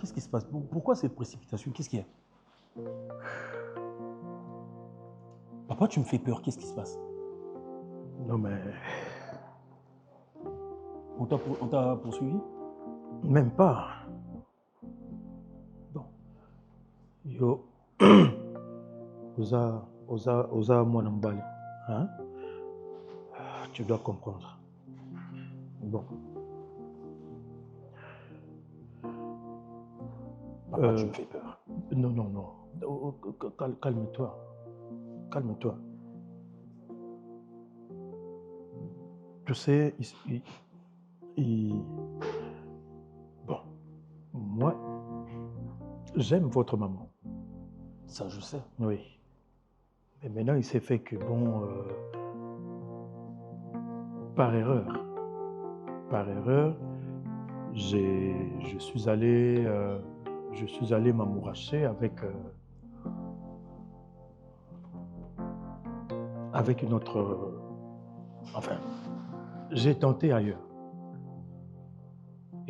Qu'est-ce qui se passe? Pourquoi cette précipitation? Qu'est-ce qu'il y a? Papa, tu me fais peur. Qu'est-ce qui se passe? Non, mais On t'a poursuivi? même pas. Bon. Yo, osa mwana mbali. Hein? Tu dois comprendre. Bon. Papa, tu me fais peur. Non, non, non. Calme-toi. Calme-toi. Tu sais, bon, moi, j'aime votre maman. Ça, je sais. Oui. Mais maintenant, il s'est fait que, bon, par erreur, je suis allé m'amouracher avec une autre... enfin, j'ai tenté ailleurs.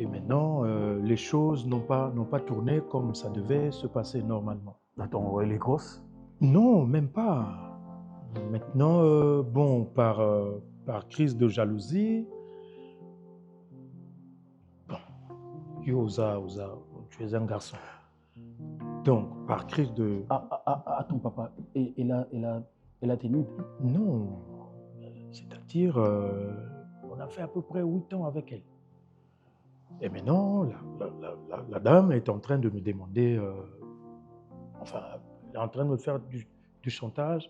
Et maintenant, les choses n'ont pas tourné comme ça devait se passer normalement. Attends, elle est grosse? Non, même pas. Maintenant, bon, par crise de jalousie, bon, Oza, tu es un garçon. Donc, par crise de... Attends, papa, elle a tes nudes? Non, c'est-à-dire, on a fait à peu près 8 ans avec elle. Et maintenant, la dame est en train de me demander, enfin, elle est en train de me faire du chantage,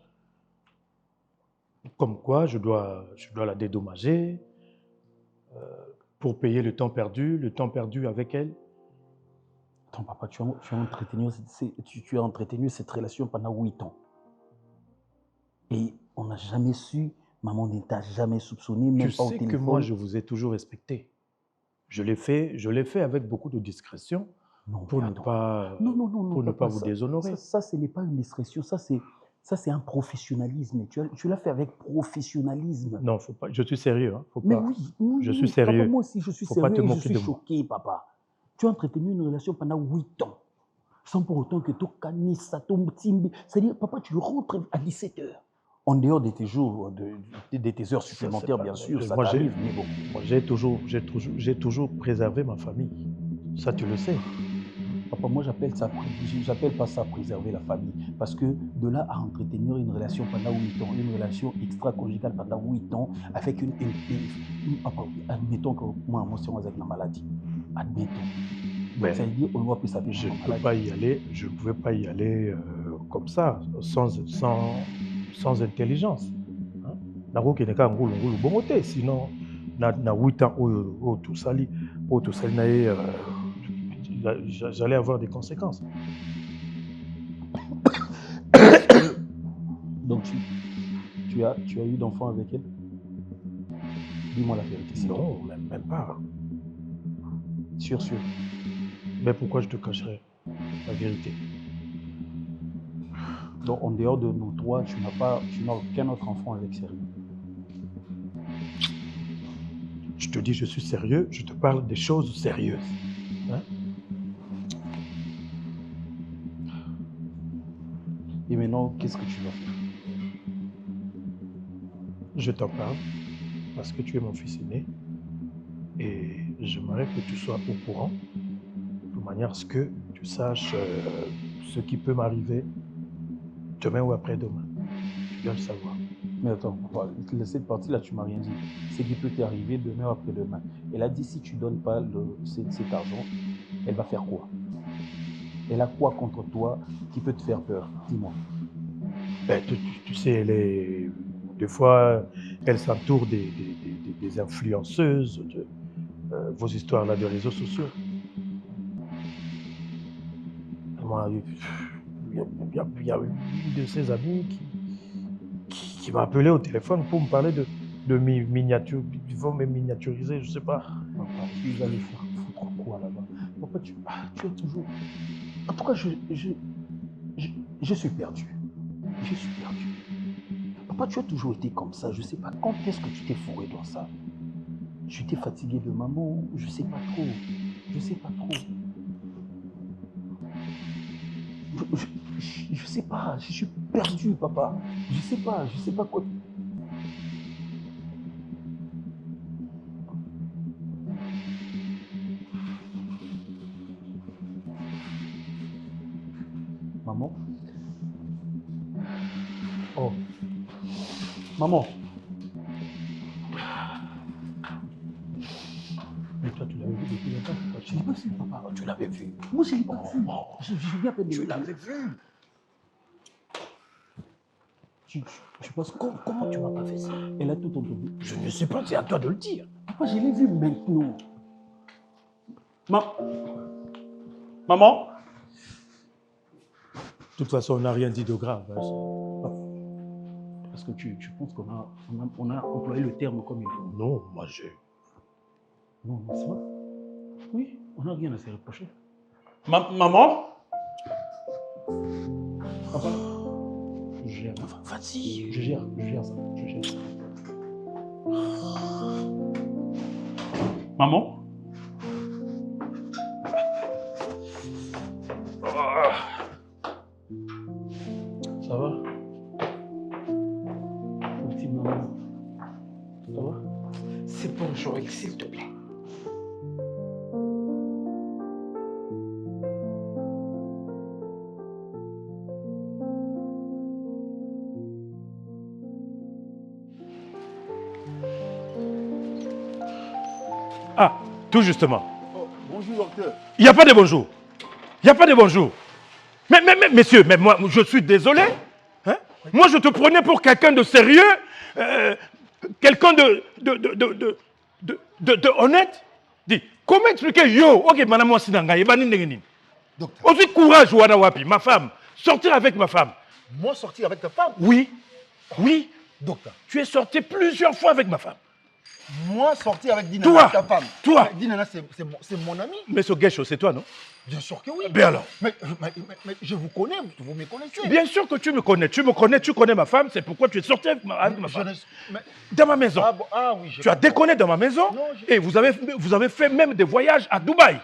comme quoi je dois la dédommager pour payer le temps perdu avec elle. Attends, papa, tu as entretenu cette relation pendant 8 ans. Et on n'a jamais su, maman ne t'a jamais soupçonné, même pas au téléphone. Tu sais que moi, je vous ai toujours respecté. Je l'ai fait avec beaucoup de discrétion pour ne pas vous déshonorer. Ça, ce n'est pas une discrétion, ça c'est un professionnalisme. Tu l'as fait avec professionnalisme. Non, faut pas. Je suis sérieux. Hein, Mais oui, je suis sérieux. Papa, moi aussi, je suis faut sérieux pas te et je moquer suis de moi. choqué, papa. Tu as entretenu une relation pendant 8 ans, sans pour autant que tu cannes, ça tombe, timbi. C'est-à-dire, papa, tu rentres à 17h. En dehors de tes jours, de tes heures supplémentaires, bien sûr, ça t'arrive, mais bon. Moi, j'ai toujours préservé ma famille. Ça, tu le sais. Papa, moi, j'appelle pas ça préserver la famille. Parce que de là à entretenir une relation pendant 8 ans, une relation extra-conjugale pendant 8 ans, avec admettons que moi, je suis une maladie. Admettons. Mais ça veut dire, on voit plus ça. Je ne pouvais pas y aller comme ça, sans intelligence. Sinon, na 8 ans, tout ça, j'allais avoir des conséquences. Donc, tu as eu d'enfants avec elle? Dis-moi la vérité. Non, même pas. Sûr. Mais pourquoi je te cacherais la vérité? Donc, en dehors de nous trois, tu n'as aucun autre enfant avec Sérieux? Je te dis, je suis sérieux, je te parle des choses sérieuses. Hein? Et maintenant, qu'est-ce que tu vas faire? Je t'en parle parce que tu es mon fils aîné et j'aimerais que tu sois au courant de manière à ce que tu saches ce qui peut m'arriver demain ou après-demain. Tu dois le savoir. Mais attends, cette partie-là, tu ne m'as rien dit. Ce qui peut t'arriver demain ou après-demain. Elle a dit, si tu ne donnes pas cet argent, elle va faire quoi? Elle a quoi contre toi qui peut te faire peur? Dis-moi. Ben, tu sais, des fois, elle s'entoure des influenceuses, vos histoires-là de réseaux sociaux. Moi, il y a une de ses amies qui m'a appelé au téléphone pour me parler de miniature. Ils vont me miniaturiser, je ne sais pas. Papa, tu vas aller faire foutre quoi là-bas? Papa, tu es toujours... En tout cas, je suis perdu. Je suis perdu. Papa, tu as toujours été comme ça. Je ne sais pas quand est-ce que tu t'es fourré dans ça. Tu t'es fatigué de maman. Je ne sais pas trop. sais pas, je suis perdu, papa. Je sais pas quoi. Maman. Oh. Maman. Mais toi, tu l'avais vu depuis longtemps. Je l'ai pas vu, papa. Tu l'avais vu. Moi, je l'ai pas vu. Je viens à peine de Tu l'avais vu. Je pense, comment tu m'as pas fait ça? Elle a tout entendu. Je ne sais pas, c'est à toi de le dire. Papa, je l'ai vu maintenant. Maman? De toute façon, on n'a rien dit de grave. Hein. Parce que tu penses qu'on a employé le terme comme il faut. Non, moi j'ai... Non, c'est vrai. Oui, on n'a rien à se reprocher. Maman? Papa? Je gère. Vas-y. Je gère ça. Je gère ça. Maman? Ça va? Petit maman. Ça va? C'est bon, Joël, s'il te plaît. Ah, tout justement. Oh, bonjour, docteur. Il n'y a pas de bonjour. Il n'y a pas de bonjour. Mais messieurs, mais moi, je suis désolé. Hein? Moi, je te prenais pour quelqu'un de sérieux, quelqu'un de honnête. Dis, comment expliquer yo, ok, madame Wassinanga, Docteur. aussi courage, Wana Wapi, ma femme. Sortir avec ma femme. Moi, sortir avec ta femme? Oui, oui. Docteur. Tu es sorti plusieurs fois avec ma femme. Moi, sortir avec Dinana, Toi, ta femme. toi. Mais Dinana, c'est mon ami. Mais ce Guécho, c'est toi, non? Bien sûr que oui. Ben alors. Mais je vous connais, vous me connaissez. Bien sûr que tu me connais. Tu connais ma femme, c'est pourquoi tu es sorti avec ma Je femme. ne- mais- Dans ma maison. Ah, bon, ah oui, Tu as déconné dans ma maison Non, et vous avez fait même des voyages à Dubaï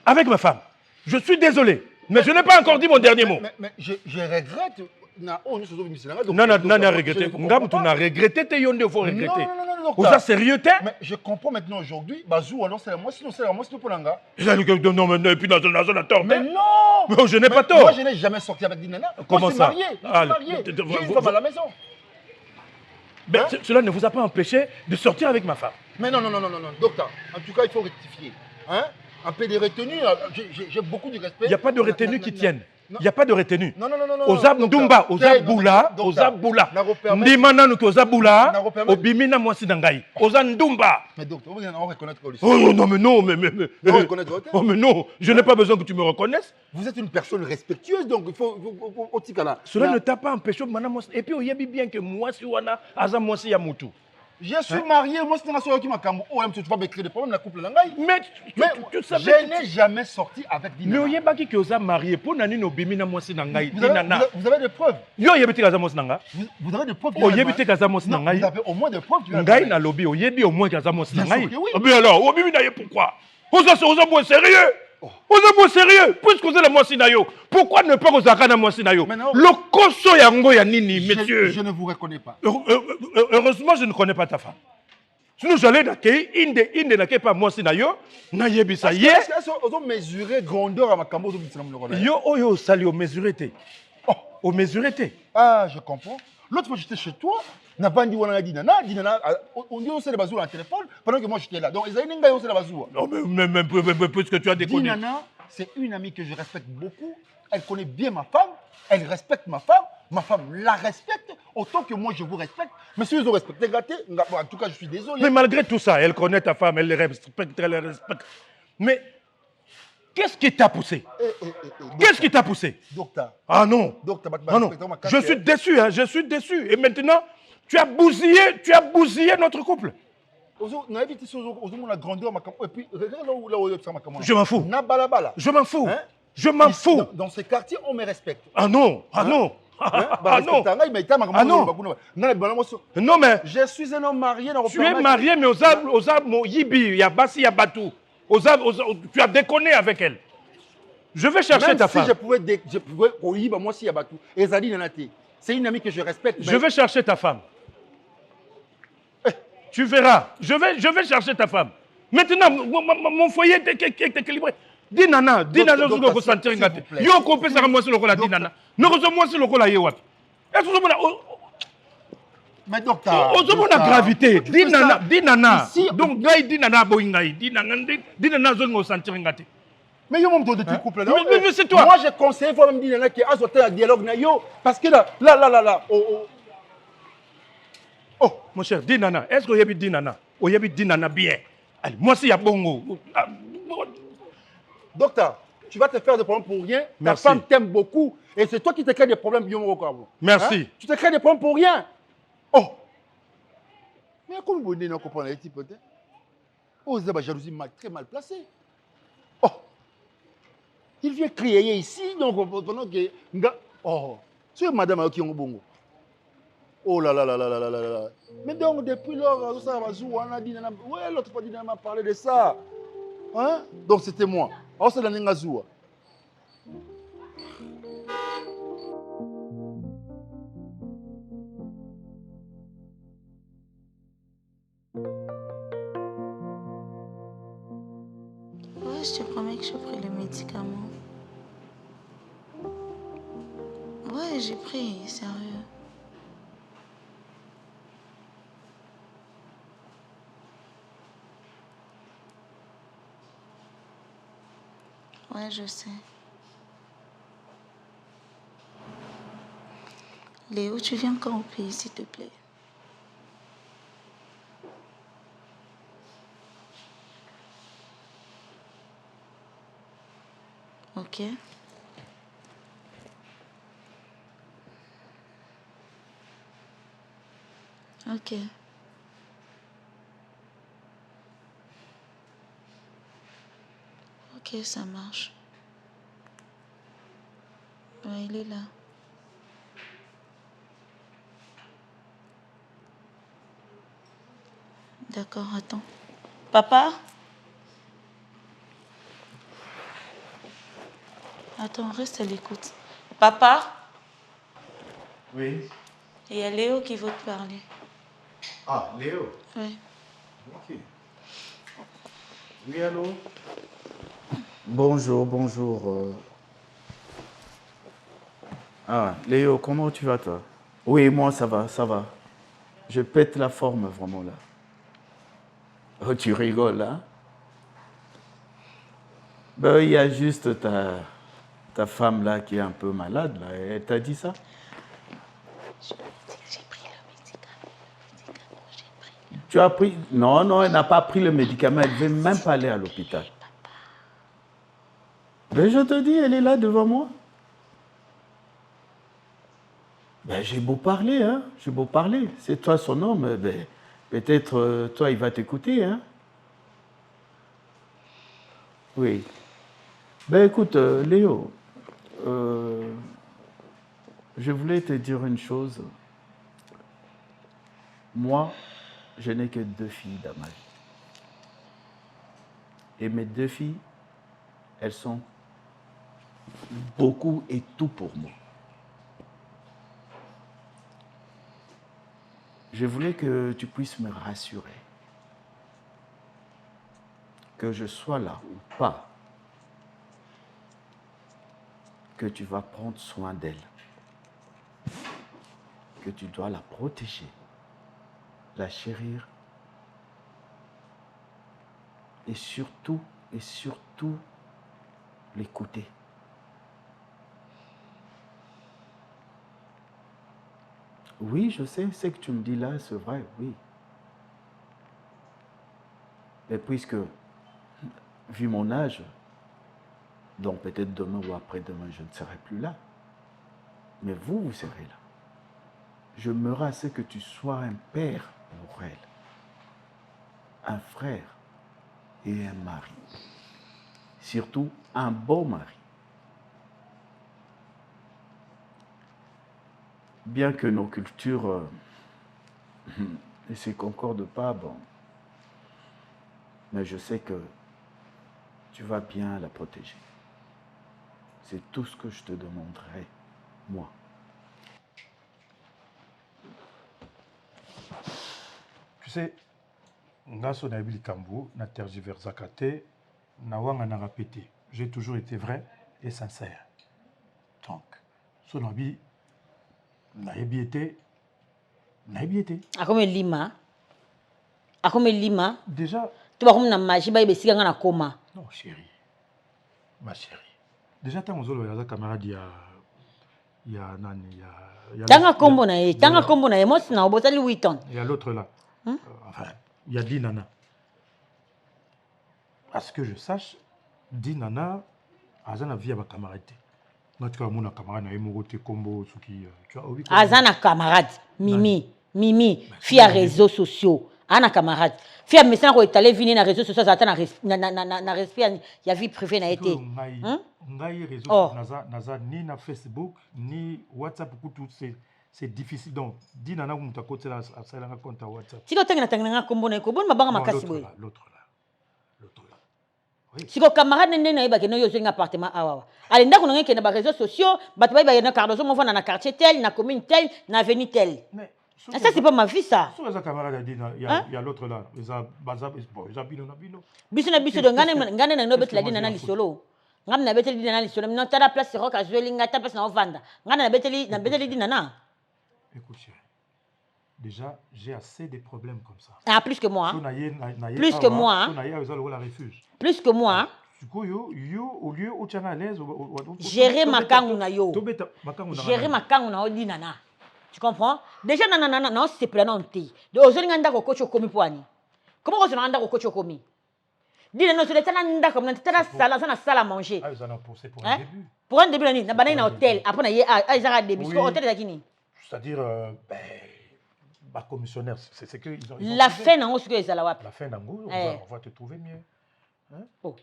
avec ma femme. Je suis désolé, mais je n'ai pas encore dit mon dernier mot. Mais je regrette. Non, regretté. Ngam, tu n'as regretté, tu as regretté. Non, Vous êtes sérieux, t'es? Mais je comprends maintenant aujourd'hui. Bazou, alors c'est moi, sinon c'est moi, c'est pour Nanga. Non, mais et puis dans la zone à tort. Mais non! Mais je n'ai pas tort. Moi, je n'ai jamais sorti avec Dinana. Comment moi, ça? Je suis Ah, marié. le- J'ai une femme à la maison. Mais cela ne vous a pas empêché de sortir avec ma femme. Mais non, docteur. En tout cas, il faut rectifier. Hein? Un peu de retenue, j'ai beaucoup de respect. Il n'y a pas de retenue qui tienne. Il n'y a pas de retenue. Non. Ozab Ndumba, Ozab Boula, Ndimana nuki Ozab Boula, Obimina mwasi dangai. Ozab Ndumba. Mais docteur, vous allez reconnaître que Oh non, mais non, mais. Vous reconnaître votre Oh mais non, je n'ai pas besoin que tu me reconnaisses. Vous êtes une personne respectueuse, donc il faut Cela ne t'a pas empêché de m'anamoncer. Et puis, il y a bien que moi, si on a Azam, moi, si Yamutu. Je suis marié, moi, c'est un soir qui m'a camou. Oh, tu vas me créer des problèmes, la couple Langaï. Mais tu savais. Je n'ai jamais sorti avec Mais Dinana. il y a qui est marié pour Nani no Bimina, moi, si Nangaï. Vous avez des preuves. Yo, il y a des Azamos Nanga. Vous avez des preuves. Oh, il y a des Azamos Non, Nangaï. vous avez au moins des preuves. Ngai na lobby, il y a au moins Azamos Bien Nangaï. sûr que oui. Mais alors, oh, Bimina, pourquoi? Vous êtes sérieux? Vous êtes sérieux? Puisque vous êtes la Moissinayo, pourquoi ne pas vous arrêter la Moissinayo? Le Koso Yango Yanini, messieurs. Je ne vous reconnais pas. Heureusement, je ne connais pas ta femme. Sinon, j'allais d'accueillir, Inde n'accueille pas Moissinayo, Nayebisa Ye. Est-ce qu'on mesurer grandeur à ma cambo? Yo, oh, sali, au mesuré. Oh, au mesuré. Ah, je comprends. L'autre fois, j'étais chez toi, n'a pas dit Dinana, on dit on sait les bazous dans le téléphone, pendant que moi j'étais là. Donc, ils avaient dit on sait les bazous. Non, mais puisque tu as déconné. Dinana, c'est une amie que je respecte beaucoup. Elle connaît bien ma femme, elle respecte ma femme la respecte autant que moi je vous respecte. Mais si ils ont respecté, gâté, en tout cas, je suis désolé. Mais malgré tout ça, elle connaît ta femme, elle les respecte, elle les respecte. Mais qu'est-ce qui t'a poussé? Qu'est-ce qui t'a poussé? Docteur. Ah non. Docteur, Ah non. Je suis déçu, hein, je suis déçu. Et maintenant, tu as bousillé notre couple. Et puis, regarde là où ça m'a commencé. Je m'en fous. Je m'en fous. Hein? Je m'en fous. Dans ce quartier, on me respecte. Ah non, ah non. Ah non. Ah non. Non mais je suis un homme marié. Tu es marié mais aux âmes, Yibi, Yabasi, Yabatou. Tu as déconné avec elle. Je vais chercher Même ta si femme. je pouvais, oui, bah, moi aussi, il y a Batou. Et Zadi Nanate, c'est une amie que je respecte. Je vais chercher ta femme. Tu verras. Je vais chercher ta femme. Maintenant, mon foyer est équilibré. Dis nana, dis nana, je vais ressentir un gâteau. Yo, qu'on peut s'arrêter sur le rôle, dis nana. Ne ressens-moi sur le rôle, Yewap. Est-ce que mais docteur. on a gravité. Dis nana. Ici, Donc, Gaï, dis nana, boingaï. Dis nana, je vais ressentir un gâteau. mais yo, mon de couple. Mais c'est toi. Moi, j'ai conseillé, il faut même dire nana qui a sauté un dialogue. Parce que là. Oh, mon cher, dis nana. Est-ce que vous dit nana? Vous avez dit nana bien. Allez, moi, c'est Yabongo. Docteur, tu vas te faire des problèmes pour rien. Merci. Ta femme t'aime beaucoup. Et c'est toi qui te crée des problèmes. Merci. Hein? Tu te crées des problèmes pour rien. Oh. Mais comment vous ne comprenez pas peut-être? Oh, c'est la jalousie très mal placée. Oh. Il vient crier ici, donc pendant que. Oh. C'est madame qui est bongo. Oh là là là là là là là. Mais donc, depuis lors, ça va jouer. On a dit, ouais, l'autre fois, on a parlé de ça. Hein? Donc, c'était moi. Alors, c'est la Nengazoua. Ouais, je te promets que j'ai pris le médicament. Ouais, j'ai pris, sérieux. Ouais, je sais. Léo, tu viens quand au pays, s'il te plaît? Ok. Ok. Ok, ça marche. Ouais, il est là. D'accord, attends. Papa? Attends, reste à l'écoute. Papa? Oui. Il y a Léo qui veut te parler. Ah, Léo. Oui. Ok. Oui, allô? Bonjour, bonjour. Ah, Léo, comment tu vas, toi? Oui, moi, ça va, ça va. Je pète la forme, vraiment, là. Oh, tu rigoles, hein? Ben, il y a juste ta femme, là, qui est un peu malade, là. Elle t'a dit ça? J'ai pris le médicament. J'ai pris. Tu as pris... Non, non, elle n'a pas pris le médicament. Elle ne veut même pas aller à l'hôpital. Ben, je te dis, elle est là devant moi. Ben, j'ai beau parler, hein. J'ai beau parler. C'est toi son homme. Ben, peut-être, toi, il va t'écouter, hein. Oui. Ben, écoute, Léo, je voulais te dire une chose. Moi, je n'ai que 2 filles dans ma vie. Et mes 2 filles, elles sont beaucoup et tout pour moi. Je voulais que tu puisses me rassurer. Que je sois là ou pas, que tu vas prendre soin d'elle. Que tu dois la protéger, la chérir. Et surtout, l'écouter. Oui, je sais, ce que tu me dis là, c'est vrai, oui. Mais puisque, vu mon âge, donc peut-être demain ou après-demain, je ne serai plus là. Mais vous serez là. Je m'aimerais à ce que tu sois un père pour elle, un frère et un mari. Surtout, un bon mari. Bien que nos cultures ne se concordent pas, bon, mais je sais que tu vas bien la protéger. C'est tout ce que je te demanderai, moi. Tu sais, Ngaso na Nabil Kambo, na tergiversakate, na wanga na répété. J'ai toujours été vrai et sincère. Donc, son habit, na été. Akome lima. Déjà. Tu vas comme na magie, ba ibesi nga na koma. Non, chérie. Ma chérie. Déjà, tant que vous camarade, il y a Nani, il y a. Tanga kombo na ye, moi c'est na obotali 8 ans. Il y a l'autre là. Enfin, il y a Dinana. À ce que je sache, Dinana a une vie avec camarade. Moi, tu vois, mon camarade a émouroté combo, tu vois, oui. Azana camarade, Mimi, fille à réseaux sociaux. Ana camarade. Fille à message ko étalé venir na réseaux sociaux, ça na respect, il y a vie privée na été. Ngai réseaux naza ni na Facebook ni WhatsApp tout c'est difficile donc Dinana ko muta côté là ça la compte WhatsApp. Siko tengena tengena kombo na ko bon mabanga makasi boy. L'autre là. Oui. Siko camarade nene na yeba ke no yo zinga appartement awa. Ali ndako na ngeke na ba réseaux sociaux, bato ba na cardozo mo na quartier tel, na commune tel, na avenue tel. Mais ça c'est pas ma vie ça. Sur les camarades a dit il y a l'autre là, ils a bino. Biso na biso de ngane na no bet la dina na lisolo. Ngam na beteli dina na lisolo, non ta la place rock a zwelinga ta place na ovanda. Ngana na beteli dina na. Écoute chérie. Déjà, j'ai assez de problèmes comme ça. Ah, plus que moi. Plus que moi. Plus que moi. Gérer ma kangu na yo. Gérer ma kangu na odi nana. Tu comprends? Déjà nana non c'est plananté. De ozolinga ndako kocho komi poani. Comment on se rend ndako kocho komi? Dina no c'est tana ndako na tana sala manger. Ah, ils en ont poussé pour un début. Pour un début na banana na hôtel, après na ye ils ont début hôtel dakini. C'est-à-dire bah, commissionnaire, c'est que ils ont la fin nango ce que ils ala wapi. La fin nango, on va te trouver mieux. Hein? Oh.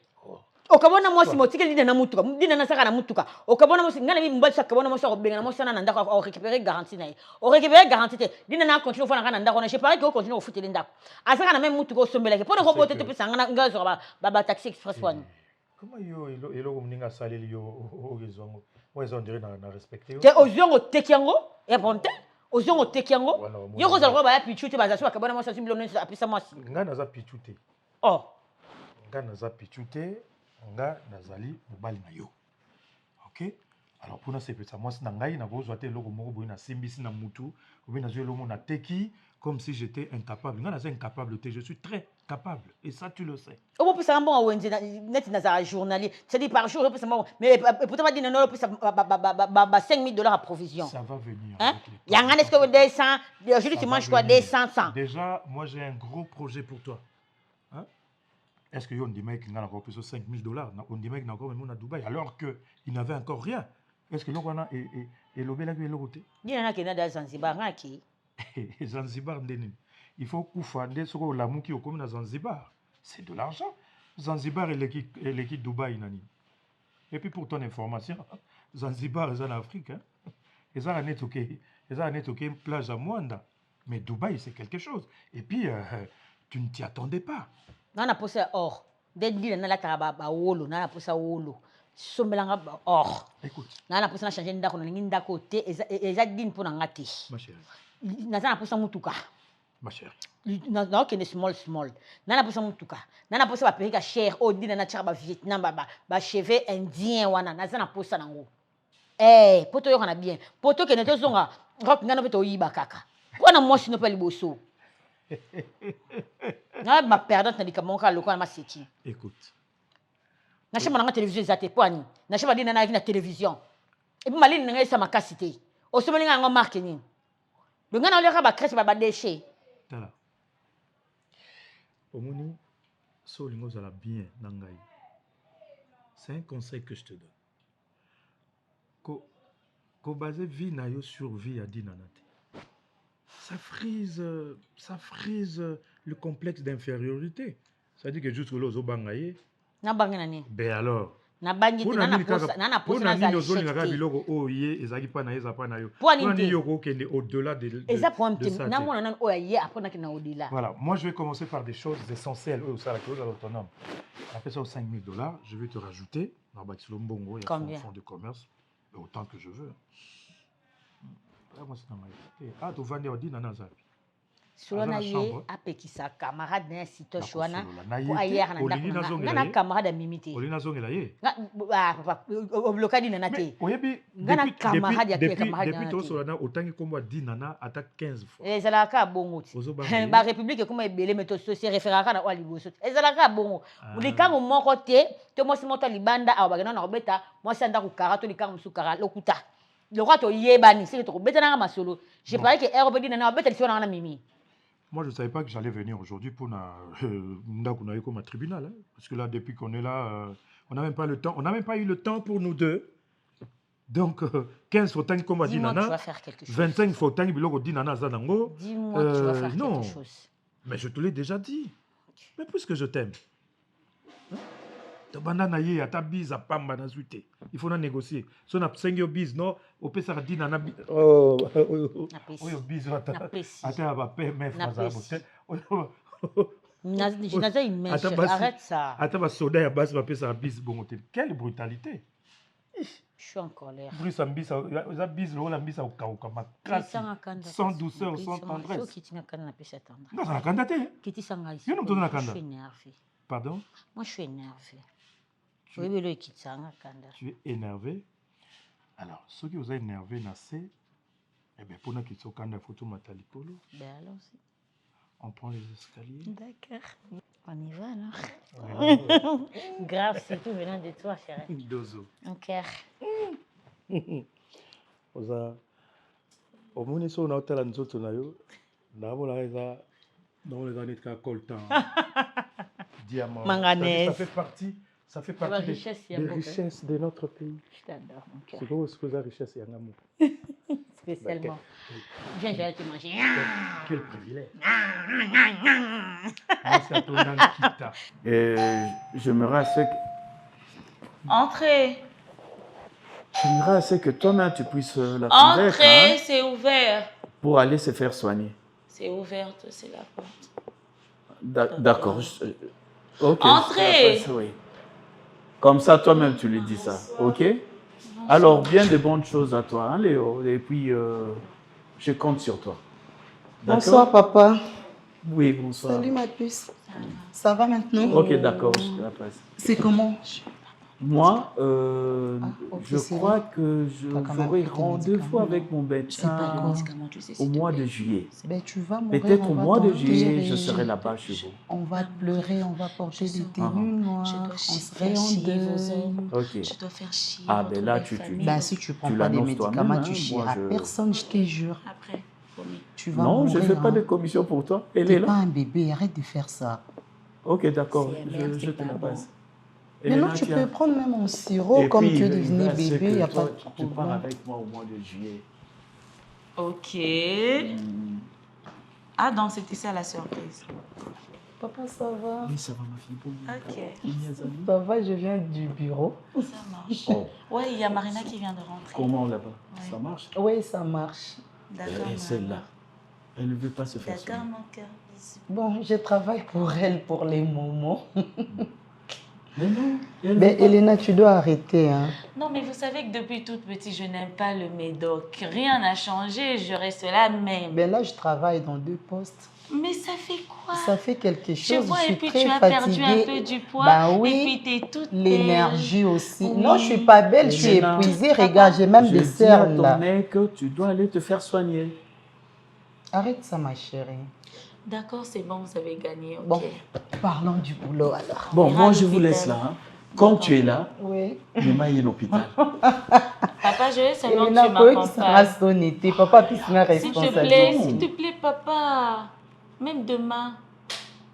Okabona moi si motikeli dina na mutuka, dina na saka na mutuka. Okabona moi ngana bi mbali saka bona moi saka benga na moi sana na ndako o récupérer garantie na ye. O récupérer garantie te dina na continue fona na ndako na je parie que o continue o futeli ndako. Asaka na même mutuka o sombela ke. Pona ko bote te pesa ngana ngazo ba taxi express one. Comment yo elo mninga saleli yo o gezongo. Moi ils ont dirait na respecter. Te ozongo tekiango et ponte. Ozongo tekiango. Yo ko zalwa ba ya pichute ba zasu akabona moi sasi mbilone apisa moi. Ngana za pichute. Oh. Ngana za pichute. Nga nazali mobali na yo. OK? Alors pour na sepesa moi na ngai na bozwa te loko moko boyi na simbisi na mutu, obi na zo lomo na teki comme si j'étais incapable. Nga naza incapable te, je suis très capable et ça tu le sais. Obo pesa bon wenze net na za journalier. C'est-à-dire par jour pesa bon mais pourtant pas dire non pesa ba 5 000 $ à provision. Ça va venir. Hein? Yanga est-ce que 200 aujourd'hui tu manges quoi 200 100. Déjà moi j'ai un gros projet pour toi. Hein? Est-ce que on dit qu'il n'a encore plus de 5 000 $? On dit qu'il n'a encore même à Dubaï alors qu'il n'avait encore rien. Est-ce que l'on a et l'obéla qui est l'autre? Il y en a qui sont Zanzibar. Zanzibar, il faut qu'on sur l'amour qui est comme dans Zanzibar. C'est de l'argent. Zanzibar est l'équipe Dubaï. Et puis pour ton information, Zanzibar est en Afrique. Et ça a une plage à Mwanda. Mais Dubaï, c'est quelque chose. Et puis, tu ne t'y attendais pas. Nana posé or. Dès que nana la taba wolo, nana posé wolo. Sombelanga or. Écoute. Nana posé na changer ndako na nginda côté eza din pour ngati. Ma chérie. Nana posé mutuka. Ma chérie. Na okende small. Nana posé mutuka. Nana posé ba perika cher o din na tchaba Vietnam ba cheveux indien wana nazana posé nango. Poto yo kana bien. Poto ke neto zonga rock ngana beto yiba kaka. Wana moi sino pa liboso. Ma perdante na mon local ma seki. Écoute. Na chama na télévision zate poani. Na chama dina na vie na télévision. Et puis malini nga esa makasité. O someli nga ngo marketing. Donc nga na leka ba crèche ba déchet. Tala. Omoni so lingo za la bien na ngai. C'est un conseil que je te donne. Ko basé vie na yo sur vie à dinanate. Ça frise le complexe d'infériorité. Ça dit que jusque là, au bangaye. Na bangé nani. Ben alors. Na bangi te na posa na posa na nini za ozolingaka chèque. biloko oyo ye ezalaki mpa na ye eza mpa na yo Mpo nini mpona te? nini yo okokende au-delà de Eza problème te. ça Na te. mona nani oyo ye apona ki na odila. Voilà, moi je vais commencer par des choses essentielles oyo osalaka ozala autonome. Après ça, aux $5 000, je vais te rajouter dans Bakilo Mbongo, il y a Combien? fonds de commerce, autant que je veux. Moi, c'est dans ma vie. Ah, tu vas dire, Nana Zapi. Solona ye apekisa camarade na sito shwana po ayer na ndako na camarade mimite. Olina zongela ye. Papa obloka di nana te. Oyebi ngana camarade ya camarade depuis to solana otangi kombo di nana ata 15 fois. Ezalaka bongo ti. Ba république comme ebele meto se référaka na wali boso. Ezalaka bongo. Likango moko te to mosi moto libanda abagana na obeta mosi anda ku karato likango sukara lokuta. Le roi to yebani c'est to beta na masolo. Je parlais que RB di nana obeta lisona na mimi. Moi, je ne savais pas que j'allais venir aujourd'hui pour un tribunal. Hein, parce que là, depuis qu'on est là, on n'a même pas le temps. On n'a même pas eu le temps pour nous deux. Donc, 15 faut tant comme a dit Nana. 25 faut tant que dit Nana Zadango. Dis-moi que tu vas faire non. quelque chose. Mais je te l'ai déjà dit. Mais puisque je t'aime. Tu banana à ta bise à pamba na suite. Il faut négocier. Si on a 5 bise, non, on peut ça dire Nana. Oh, bise. Attends, va payer mes frères. Arrête ça. Attends, va soda à base, va payer ça bise. Bon, quelle brutalité. Je suis en colère. Bruce Ambis, la bise, la bise au cas sans douceur, sans tendresse. Non, ça n'a qu'à dater. Je suis énervé. Pardon? Moi, je suis énervé. Tu es énervé? Alors, ceux qui vous ont énervé, eh bien, pour nous qui sont quand photo matalikolo. Ben, allons-y. On prend les escaliers. D'accord. On y va alors. Grave, c'est tout venant de toi, chérie. Dozo. Mon cœur. Au moins, si on a hôtel à nous autres, on a des coltan. Diamant. Manganèse. Ça fait partie des richesses de notre pays. Je t'adore, mon cœur. C'est quoi ce que la richesse et un amour? Spécialement. Viens, je vais te manger. Quel privilège. Moi, c'est à ton âme qui t'a. J'aimerais Entrez. à ce que toi-même tu puisses la Entrez, convaincre, hein, c'est ouvert. pour aller se faire soigner. C'est ouvert, c'est la porte. D'accord. Ok. Entrez. Oui. Comme ça, toi-même, tu lui dis ça. Ok? Alors, bien de bonnes choses à toi, hein, Léo. Et puis, je compte sur toi. Bonsoir, papa. Oui, bonsoir. Salut, ma puce. Ça va maintenant? Ok, d'accord, je te la passe. C'est comment? Moi, ok, je crois que j'aurai rendez-vous avec mon médecin au mois de juillet. Ben, tu vas mourir. Peut-être au mois de juillet, je serai là-bas chez vous. On va pleurer, on va porter des tenues noires, on serait en deuil. Ok. Je dois faire chier. Ah, ben là, tu Ben, si tu prends tu pas des l'annonces médicaments, toi-même, tu hein. chieras Moi, je- personne, je te jure. Après, promis. Tu vas Non, mourir. je ne fais pas hein. de commission pour toi. Elle T'es est pas là. un bébé, arrête de faire ça. Ok, d'accord, C'est merde, je c'est te la pas passe. Maintenant, Elena, tu tiens. peux prendre même mon sirop, Et comme puis, tu es il devenu reste bébé, que il n'y a toi, pas de tu pars problème. avec moi au mois de juillet. Ok. Ah, donc c'était ça la surprise. Papa, ça va? Oui, ça va, ma fille. Bon, Ok. Ça va, je viens du bureau. Ça marche. Oh, Ouais, il y a Marina qui vient de rentrer. comment là-bas? Ouais. Ça marche? Oui, ça marche. D'accord. Et maman. celle-là, elle ne veut pas se faire D'accord, soigner. mon cœur. Bisous. Bon, je travaille pour elle pour les moments. Mais non, elle Mais veut pas. Elena, tu dois arrêter, hein. Non, mais vous savez que depuis toute petite, je n'aime pas le médoc. Rien n'a changé, je reste la même. Ben là, je travaille dans 2 postes. Mais ça fait quoi? Ça fait quelque chose. Je vois, suis et puis très tu as fatiguée. perdu un peu du poids. Bah oui. Et puis tu es toute L'énergie aussi. Oui. Non, je suis pas belle, je suis Elena. épuisée. Papa. Regarde, j'ai même Je des dis à cernes ton là. mec que tu dois aller te faire soigner. Arrête ça, ma chérie. D'accord, c'est bon, vous avez gagné. Ok. Bon, parlons du boulot alors. Bon, ira moi à je vous l'hôpital. laisse là. Hein. Comme tu es là, Oui. Nema est à l'hôpital. Papa, je veux seulement que Elena, tu quoi qui sera m'accompagnes. son été? Papa, puis c'est ma S'il te responsabilité. plaît, papa. Même demain.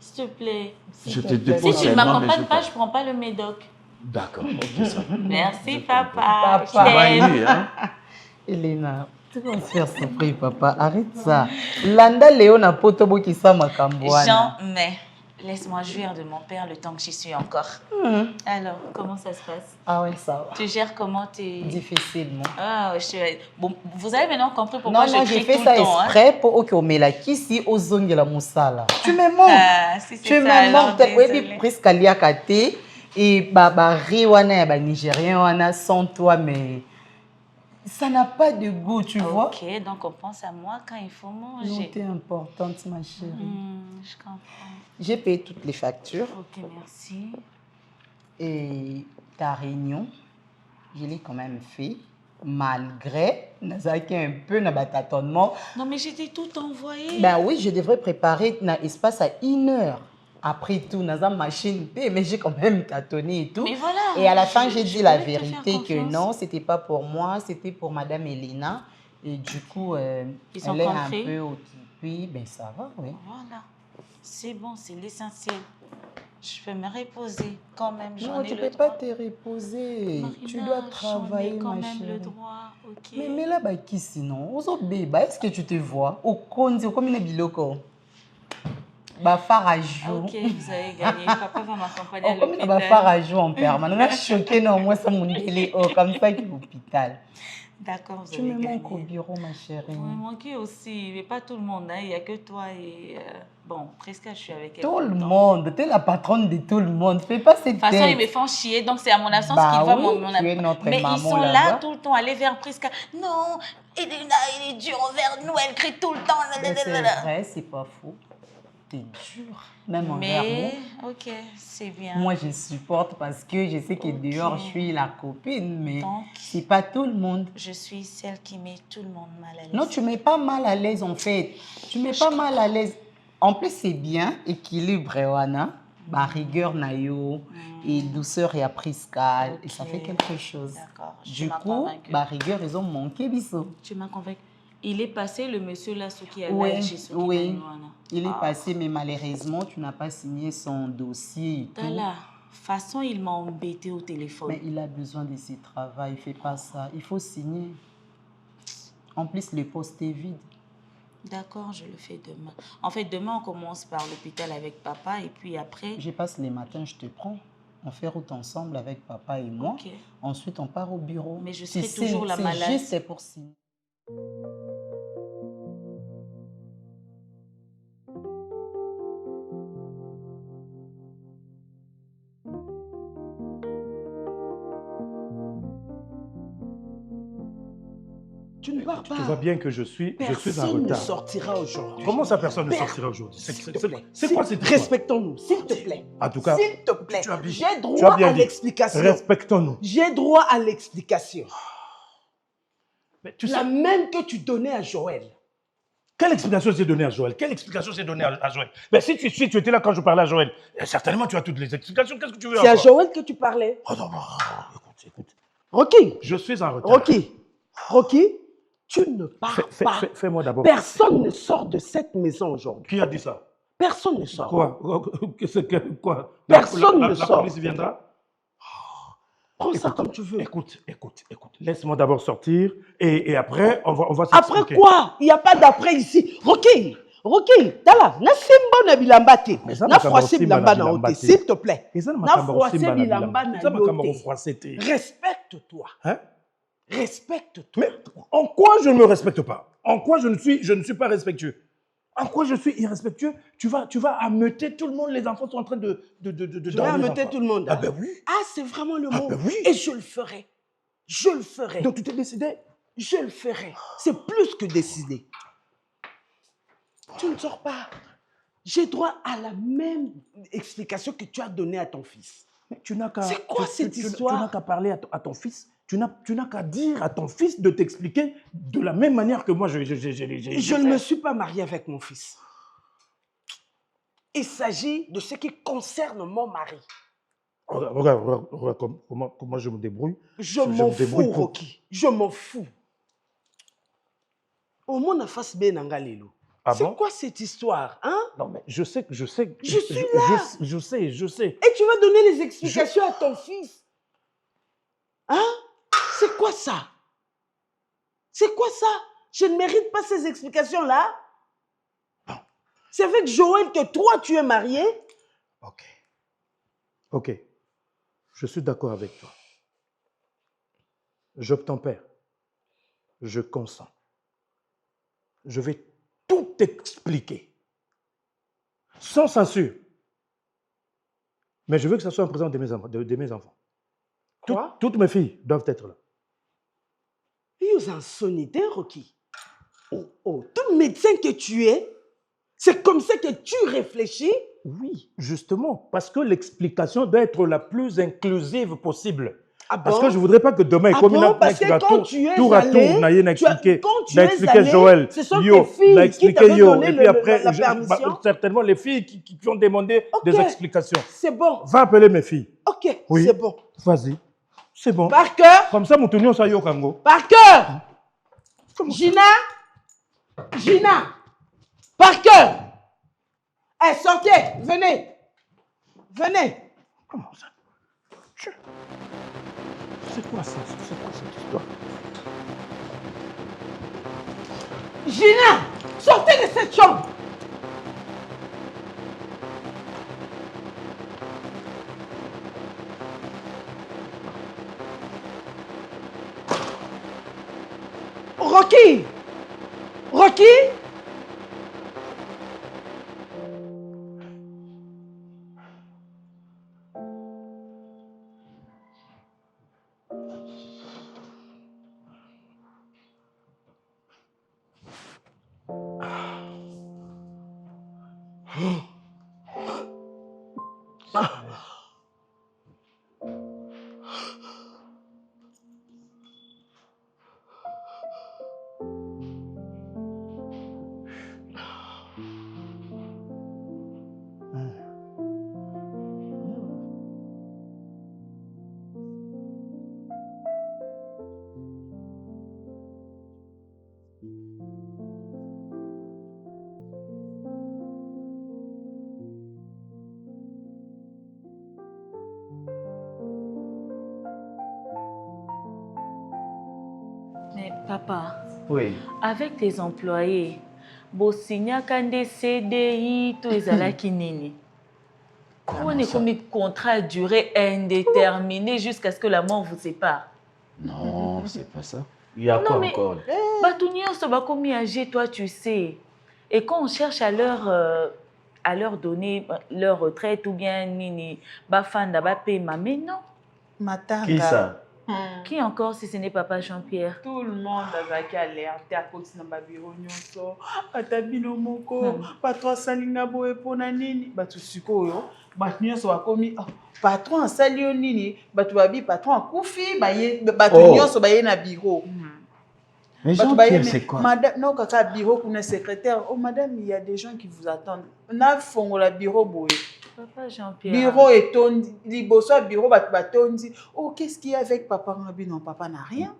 S'il te plaît. Je te Si dépose Si tu ne seulement, mais m'accompagnes je pas, pars. je ne prends pas le médoc. D'accord, ok, ça va. Merci, Je papa. Papa. Je Bye, t'aime. hein. Elena, tu vas me faire souffrir, papa. Arrête ça. Landa Léo na poto boki sa makambo wana. Jamais. Laisse-moi jouir de mon père le temps que j'y suis encore. Alors, comment ça se passe? Ah ouais, ça va. Tu gères comment tes... Difficilement. Ah, bon, vous avez maintenant compris pourquoi Non, je j'ai crie fait tout ça le temps. exprès pour que Omelaki si ozongi la moussala. Tu me manques. Ah, si c'est Tu ça, me alors manques. Tu es désolée. presque à kate et riwana ba nigérien wana sans toi mais ça n'a pas de goût, tu vois. Ok, donc on pense à moi quand il faut Non, manger. t'es importante, ma chérie. Je comprends. J'ai payé toutes les factures. Ok, merci. Et ta réunion, je l'ai quand même fait, malgré Nazaki un peu na tâtonnement. Non, mais j'étais tout envoyé. Ben oui, je devrais préparer un espace à 1 heure. Après tout, Naza machine, mais j'ai quand même tâtonné et tout. Mais voilà. Et à la fin, j'ai dit la voulais te faire vérité que confiance. non, c'était pas pour moi, c'était pour Madame Elena. Et du coup, Ils ont elle est un compris. peu occupée. Ben ça va, oui. Voilà. C'est bon, c'est l'essentiel. Je peux me reposer quand même. Non, tu ne peux pas te reposer. Marina, Tu dois j'en ai travailler, quand ma même chérie. le droit, ok. Mais là, bah, qui sinon? Ozo beba, est-ce que tu te vois? Au Kondi, au commune Biloko. Bah, Farajou. Ok, vous avez gagné. Papa va m'accompagner à Au commune l'hôpital. bah, Farajou en permanence. On a choqué, non, moi, ça mon délai. Oh, comme ça, qui est l'hôpital. D'accord, vous Tu avez me gagné. manques au bureau, ma chérie. Vous me manquez aussi, mais pas tout le monde. Hein. Il n'y a que toi et... Bon, presque je suis avec elle. Tout le temps. monde. Tu es la patronne de tout le monde. Fais pas cette De toute façon, tête. ils me font chier, donc c'est à mon absence Bah qu'ils voient oui, mon tu es notre mais maman ils sont là là-bas. tout le temps, aller vers Prisca. Non, Elena, elle est dure envers nous, elle crie tout le temps. Ben, c'est vrai, c'est pas faux. T'es dur, même envers moi. Mais, ok, c'est bien. Moi, je supporte parce que je sais que Ok. dehors, je suis la copine, mais Donc, c'est pas tout le monde. je suis celle qui met tout le monde mal à l'aise. Non, tu mets pas mal à l'aise en fait. Tu mets pas mal à l'aise. En plus, c'est bien, équilibre, Wana. Bah, rigueur, nayo, et douceur, et apriscal. Et ça Ok. fait quelque chose. D'accord, tu Du m'as coup, convaincue. bah, rigueur, ils ont manqué, bisous. Tu m'as convaincu. Il est passé, le monsieur là, ce qui a Oui, là, chez ce qui oui. m'a dit, Il est Ah. passé, mais malheureusement, tu n'as pas signé son dossier et tout. Tala, façon, il m'a embêté au téléphone. Mais il a besoin de ce travail, il fait pas ça. Il faut signer. En plus, le poste est vide. D'accord, je le fais demain. En fait, demain, on commence par l'hôpital avec papa et puis après... Je passe les matins, je te prends. On fait route ensemble avec papa et moi. Ok. Ensuite, on part au bureau. Mais je Si serai toujours la malade. C'est juste c'est pour signer. Tu ne pars pas. Tu vois bien que je suis en Personne ne retard. sortira aujourd'hui. Comment ça, personne ne Père- sortira aujourd'hui? S'il te plaît. C'est quoi cette histoire? Respectons-nous, s'il te plaît. En tout cas, S'il te plaît. tu as bien- J'ai tu as droit bien à dit. l'explication. Respectons-nous. J'ai droit à l'explication. Mais tu sais, La même que tu donnais à Joël. quelle explication j'ai donnée à Joël? Quelle explication j'ai donnée à Joël? Mais si tu étais là quand je parlais à Joël, certainement tu as toutes les explications. Qu'est-ce que tu veux C'est à encore? Joël que tu parlais. Oh, non, non, écoute. Rocky, Je suis en retard. Rocky, tu ne pars pas. Fais-moi d'abord. Personne ne sort de cette maison aujourd'hui. Qui a dit ça? Personne ne sort. Quoi? Quoi? Personne ne La sort. police viendra? Prends ça Écoute, comme tu veux. Écoute. Laisse-moi d'abord sortir et après, on va Après s'expliquer. quoi? Il n'y a pas d'après ici. Rocky, Dala, na simba na bilamba te. Mais ça, Na makambo froissé simba bilamba na na bilamba ote, te. s'il te plaît. Et ça, Na makambo froissé simba na bilamba bilamba. na Ça, makambo yote. froissé te. Respecte-toi. Hein? Respecte-toi. Mais en quoi je ne me respecte pas? En quoi je ne suis pas respectueux? En quoi je suis irrespectueux? Tu vas ameuter tout le monde, les enfants sont en train de Je vais dormir, ameuter enfants. tout le monde. Ah hein. ben oui. Ah, c'est vraiment le mot. ben oui. Et je le ferai. Je le ferai. Donc tu t'es décidé? Je le ferai. C'est plus que décidé. Tu ne sors pas. J'ai droit à la même explication que tu as donnée à ton fils. Mais tu n'as qu'à... C'est quoi cette histoire? Tu n'as qu'à parler à ton fils. Tu n'as qu'à dire à ton fils de t'expliquer de la même manière que moi Je ne me suis pas mariée avec mon fils. Il s'agit de ce qui concerne mon mari. Regarde comment je me débrouille. Je me m'en débrouille fous, pour- Rocky. Je m'en fous. Au moins, on a face Benanga Lelo. Ah C'est bon? quoi cette histoire, hein? Non mais je sais. Je suis là. Je sais. Et tu vas donner les explications à ton fils. Hein? C'est quoi ça? C'est quoi ça? Je ne mérite pas ces explications-là. C'est avec Joël que toi, tu es marié. Ok. Ok. Je suis d'accord avec toi. J'obtempère. Je consens. Je vais tout expliquer. Sans censure. Mais je veux que ça soit en présence de mes enfants. Quoi? Toutes mes filles doivent être là. Ils ont sonité, Rocky. Oh, tout médecin que tu es, c'est comme ça que tu réfléchis? Oui, justement, parce que l'explication doit être la plus inclusive possible. Ah bon? Parce que je ne voudrais pas que demain, Ah comme bon? Parce que quand tu es allé, quand tu es allé, Joël, ce sont tes filles qui t'avaient donné la permission? certainement les filles qui ont demandé des explications. C'est bon. Va appeler mes filles. Ok, Oui. c'est bon. Vas-y. C'est bon. Par cœur? Comme ça, mon tenue, ça y est au Congo. Par cœur! Gina? Par cœur! Eh, sortez! Venez! Comment ça? C'est quoi ça? C'est quoi cette histoire? Gina! Sortez de cette chambre! Rocky! Mais papa, Oui. avec tes employés, bosignaka nde CDI to ezalaki nini? On est comme un contrat à durée indéterminée jusqu'à ce que la mort vous sépare. Non, c'est pas ça. Il y a quoi encore? Bato nyonso bakomi âgé, toi tu sais. Et quand on cherche à leur donner leur retraite ou bien nini, bafanda bapema, mais non. Matanga. Qui ça? Qui encore si ce n'est papa Jean-Pierre? Tout le monde a alerté à côté de ma bureau nyonso. Atabino moko, patron salinga boye pona nini, batu sikoyo, batu nyonso bakomi patron salio nini, batu babi patron akufi, batu nyonso baye na bureau. Mais Jean-Pierre, c'est quoi? Madame, non, kaka bureau kuna secrétaire. Oh madame, il y a des gens qui vous attendent. Na fongo la bureau boye. Papa Jean-Pierre. Bureau et tondi, liboso bureau batondi. Oh, qu'est-ce qu'il y a avec papa Ngabi? Non, papa n'a rien.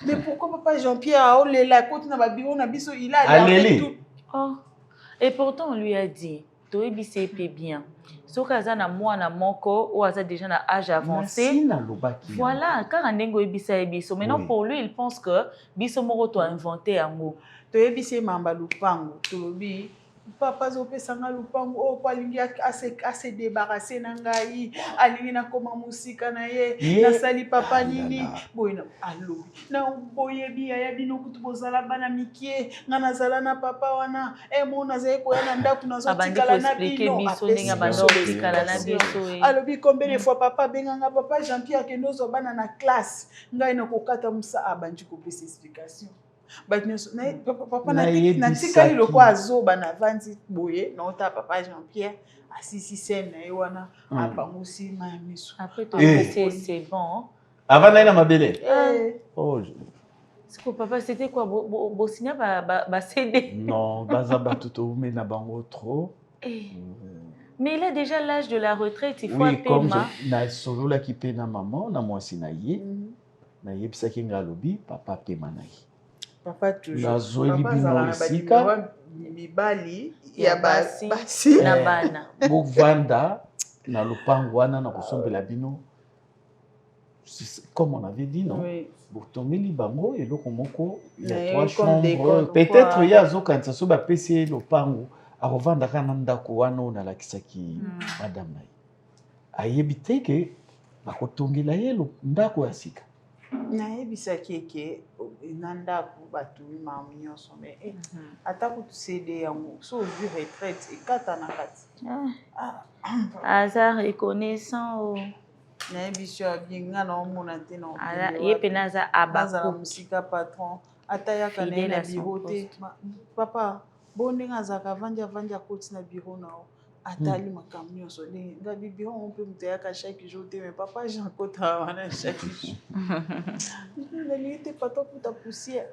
Mais pourquoi papa Jean-Pierre a la côte na bureau na biso, il a Allez. tout. Oh. Et pourtant on lui a dit, toi c'est bien. Sokaza na mwana moko ou aza déjà na âge avancé. Voilà, car andengo ebisa ebiso. Maintenant pour lui, il pense que biso moko to inventé ango. To ebise mamba lupango, tolobi papa zopesanga lupango o palingi ase débarrasser na ngai alingi na koma musika na ye na sali papa nini boyina alobi na boyebi ya bino kutu bozala bana mikie nga nazala na papa wana mo nazaye koya na ndako nazotikala na bino alobi combien de fois papa benganga papa Jean-Pierre kendo zo bana na classe ngai na kokata musa abandi kopesa explication. Papa na tikali loko azoba na vandi boye na ota papa Jean-Pierre asisi scène na wana apangusi ma miso. Après c'est bon. Avant na mabele. Oh. C'est quoi papa, c'était quoi Bosnia ba CD? Non, baza batuto mais na bango trop. Mais il a déjà l'âge de la retraite, il faut oui, comme je na solo la kipe na maman na mwasi na ye. Na yebisaki ngalobi papa pema na ye. Papa toujours. Na zoeli bino isika. Mibali ya basi na bana. Bovanda na lupango wana na kosombela bino. Comme on avait dit, non? Oui. Botomeli bango et le komoko, il y a 3 chambres. Peut-être il y a zo kanisa so ba pesi lupango akovandaka na ndako wana oyo nalakisaki madame na ye ayebi te ke bakotongela ye ndako ya sika. nayebisaki eke na ndako bato mamu nyonso me ata kutusede yango so ozwi retraite ekata na kati aza reconnaissant nayebisi yo abinga na omona te na ye mpe aza abazala mosika patron ata yaka na ye na biro te papa bo ndenge azalaka avandi akoti na biro na o atali makambo nyonso ndenge nga bibiro ngo mpe moto ayaka chaque jour te mais papa jean kota wana chaque jour nalingi te patron kuta poussière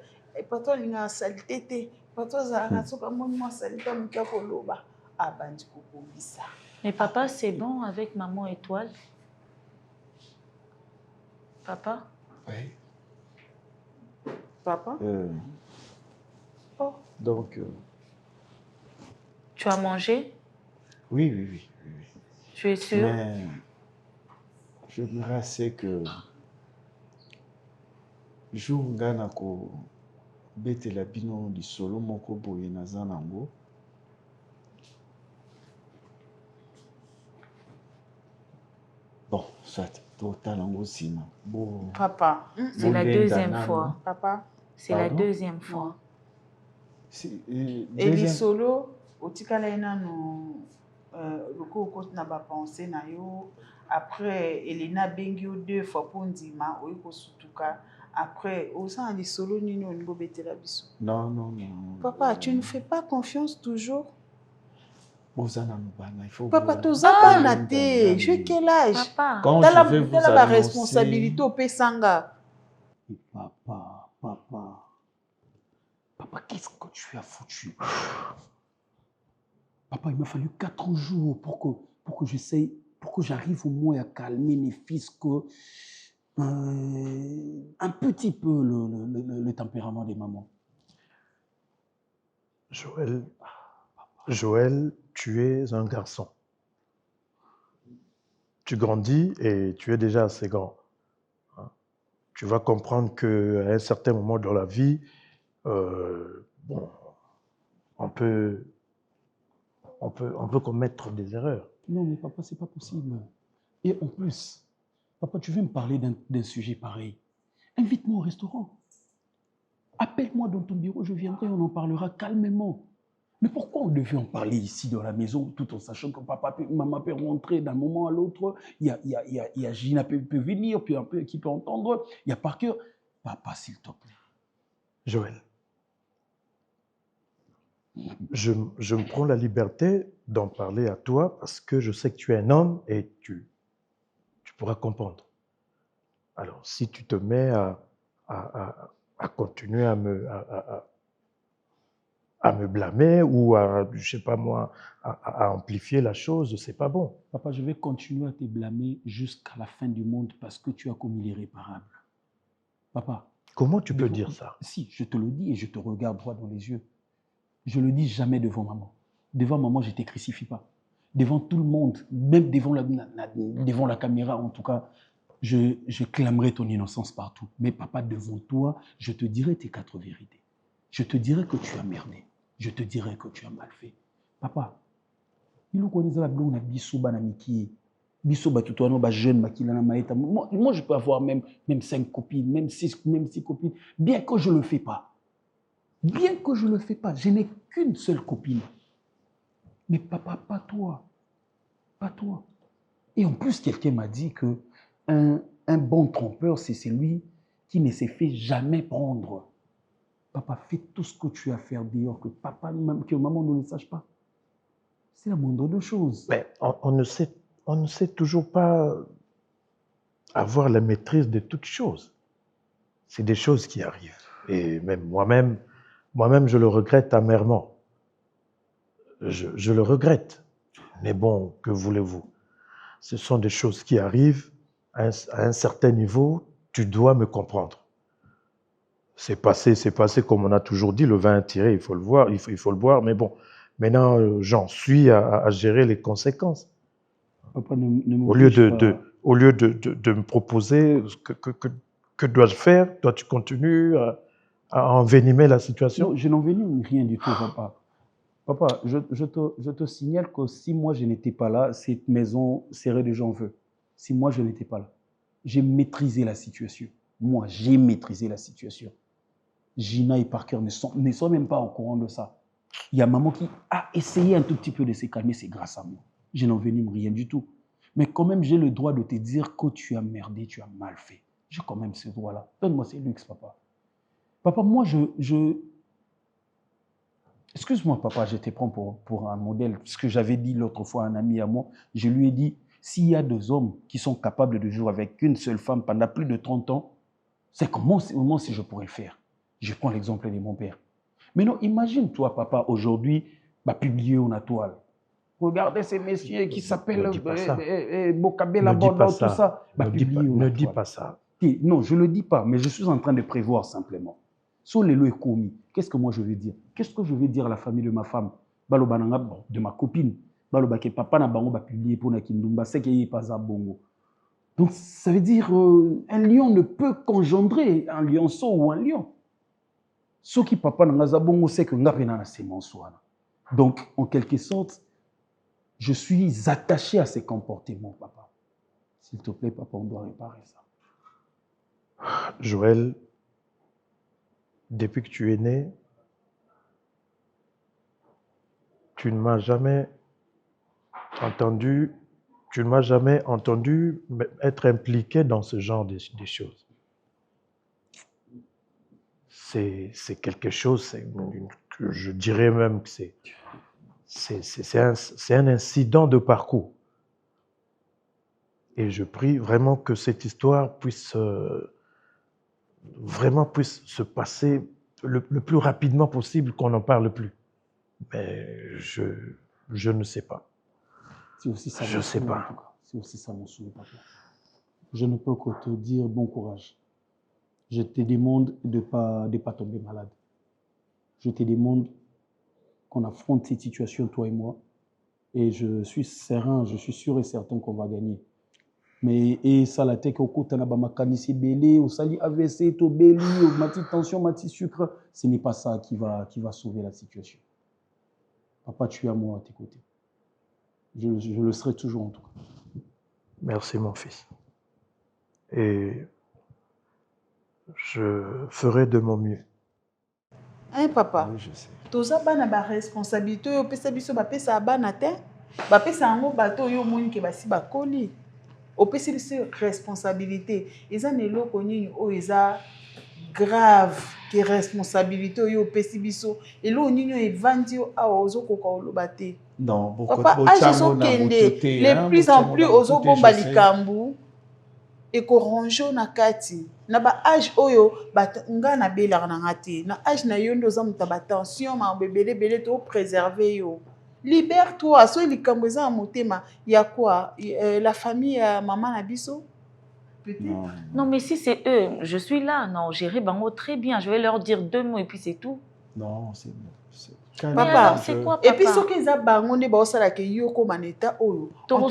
patron alingaka salite te patron azalaka soki amoni mwa salite moki ya koloba abandi kokobisa. Mais papa, c'est bon avec maman étoile? Papa? Oui. Papa? Oh. Donc... Tu as mangé? Oui. Tu es sûr? Mais je me rassais que jour ngana ko betela bino lisolo moko boye naza nango. Bon, ça total en sima. Bon. Papa, c'est la deuxième fois. Papa, c'est la deuxième fois. Et les solos, au tikala nano le coco na ba pensé na yo après Elena bengio 2 fois pour ndima oyiko sutuka après au sein des solos nino ngo betela biso. Non. Papa, tu ne fais pas confiance toujours. Il faut papa, tozaba na te. Je quel âge? Papa, quand je vais vous annoncer... la responsabilité au pesanga. Papa, qu'est-ce que tu as foutu? Papa, il m'a fallu 4 jours pour que j'essaye, pour que j'arrive au moins à calmer mes fils, un petit peu le tempérament des mamans. Joël, tu es un garçon. Tu grandis et tu es déjà assez grand. Tu vas comprendre qu'à un certain moment dans la vie, on peut commettre des erreurs. Non, mais papa, c'est pas possible. Et en plus, papa, tu veux me parler d'un sujet pareil? Invite-moi au restaurant. Appelle-moi dans ton bureau, je viendrai, on en parlera calmement. Mais pourquoi on devait en parler ici dans la maison, tout en sachant que maman peut rentrer d'un moment à l'autre, il y a Gina peut venir, puis un peu qui peut entendre, il y a Parker. Papa, s'il te plaît. Joël, je me prends la liberté d'en parler à toi parce que je sais que tu es un homme et tu pourras comprendre. Alors, si tu te mets à continuer à me blâmer ou je sais pas moi, à amplifier la chose, c'est pas bon. Papa, je vais continuer à te blâmer jusqu'à la fin du monde parce que tu as commis l'irréparable. Papa. Comment tu peux dire ça? Si, je te le dis et je te regarde droit dans les yeux. Je le dis jamais devant maman. Devant maman, je ne te crucifie pas. Devant tout le monde, même devant la caméra, en tout cas, je clamerai ton innocence partout. Mais papa, devant toi, je te dirai tes 4 vérités. Je te dirai que tu as merdé. Je te dirai que tu as mal fait. Papa, moi, je peux avoir même 5 copines, même 6 copines, bien que je ne le fais pas. Bien que je ne le fais pas, je n'ai qu'une seule copine. Mais papa, pas toi. Pas toi. Et en plus, quelqu'un m'a dit que un bon trompeur, c'est celui qui ne s'est fait jamais prendre. Papa, fais tout ce que tu as à faire dehors, que maman ne le sache pas. C'est la moindre de choses. Mais on ne sait toujours pas avoir la maîtrise de toutes choses. C'est des choses qui arrivent. Et même moi-même, je le regrette amèrement. Je le regrette. Mais bon, que voulez-vous? Ce sont des choses qui arrivent. À un certain niveau, tu dois me comprendre. C'est passé comme on a toujours dit, le vin est tiré, il faut le voir, il faut le boire, mais bon, maintenant j'en suis à gérer les conséquences. Papa, au lieu de me proposer que dois-je faire, toi tu continues à envenimer la situation. Non, je n'envenime rien du tout, papa. Papa, je te signale que si moi je n'étais pas là, cette maison serait déjà en feu. Si moi je n'étais pas là, j'ai maîtrisé la situation. Moi, j'ai maîtrisé la situation. Gina et Parker ne sont même pas au courant de ça. Il y a maman qui a essayé un tout petit peu de se calmer, c'est grâce à moi. Je n'en venais rien du tout. Mais quand même, j'ai le droit de te dire que tu as merdé, tu as mal fait. J'ai quand même ce droit-là. Donne-moi ce luxe, papa. Papa, moi, Excuse-moi, papa, je te prends pour un modèle. Ce que j'avais dit l'autre fois à un ami à moi, je lui ai dit, s'il y a deux hommes qui sont capables de jouer avec une seule femme pendant plus de 30 ans, c'est comment si je pourrais le faire. Je prends l'exemple de mon père. Mais non, imagine-toi, papa, aujourd'hui, publier une toile. Regardez ces messieurs qui s'appellent Bokabela, Bordeaux, tout ça. Ne dis pas ça. Non, je ne le dis pas, mais je suis en train de prévoir simplement. Sur les lois commis, qu'est-ce que moi je veux dire? Qu'est-ce que je veux dire à la famille de ma femme, de ma copine? Papa n'a pas publié pour Nakindumba, c'est qu'il n'y a pas à bongo. Donc ça veut dire un lion ne peut qu'engendrer un lionceau ou un lion. Ce qui papa n'a pas bongo, c'est que n'a pas sémence. Donc en quelque sorte, je suis attaché à ces comportements, papa. S'il te plaît, papa, on doit réparer ça. Joël, depuis que tu es né, tu ne m'as jamais entendu être impliqué dans ce genre de choses. C'est quelque chose, je dirais même que c'est un incident de parcours. Et je prie vraiment que cette histoire puisse se passer le plus rapidement possible, qu'on n'en parle plus. Mais je ne sais pas. C'est aussi ça. Je ne sais pas. C'est aussi ça mon souhait, papa. Je ne peux que te dire bon courage. Je te demande de pas tomber malade. Je te demande qu'on affronte cette situation, toi et moi. Et je suis serein, je suis sûr et certain qu'on va gagner. Mais et ça la tête au côté na ba makanisi belé au sali AVC to belli au mati tension mati sucre, ce n'est pas ça qui va sauver la situation. Papa, tu es à moi à tes côtés. Je le serai toujours en tout cas. Merci mon fils. Et je ferai de mon mieux. Hein papa? Oui, je sais. Toza bana ba responsabilité yo pesa biso ba pesa bana te. Ba pesa ngo bato yo moni ke basi bakoli. Opesi biso responsabilité. Eza neloko nini o eza grave que responsabilité yo opesi biso. Elo nini evandi yo a ozokoka oloba te. Non, papa ajeso kende les plus en plus ozobomba likambu ekorange na kati na ba âge oyo nga na belaka na ngati na âge na yo ndo za muta ba tension ma bebele to préserver yo. Libère-toi, sois likambo za motema ya quoi la famille maman na biso. Non, mais si c'est eux, je suis là. Non, gérer bango très bien. Je vais leur dire 2 mots et puis c'est tout. Non, c'est papa, c'est quoi, papa? Et puis, ce qu'ils ont bango ne ba sala ke yo ko maneta oyo. En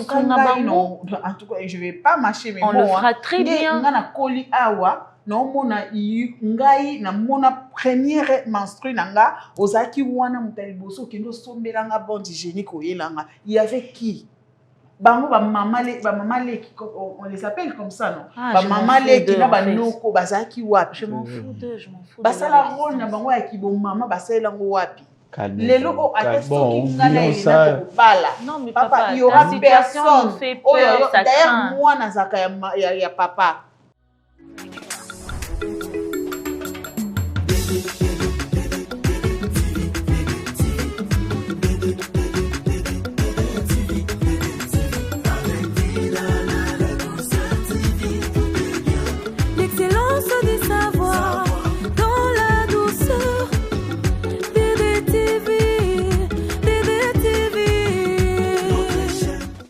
tout cas, je vais pas marcher mais on le fera très bien. Nga na koli awa. Non, mona ngai na mona première menstrue nanga ozaki wana mutaliboso kendo sombelanga bande hygiénique oyelanga. Il y avait qui? Bango ba maman leki on les appelle comme ça non? Ba maman leki na ba noko bazaki wapi? Je m'en fous d'eux, basala rôle na bango ya kibo maman basala ngo wapi? Lelo o attesto ki ngana elina ko bala. Non mais papa, papa, il y aura la situation personne. nous fait peur, ça d'ailleurs craint. moi nazaka ya papa.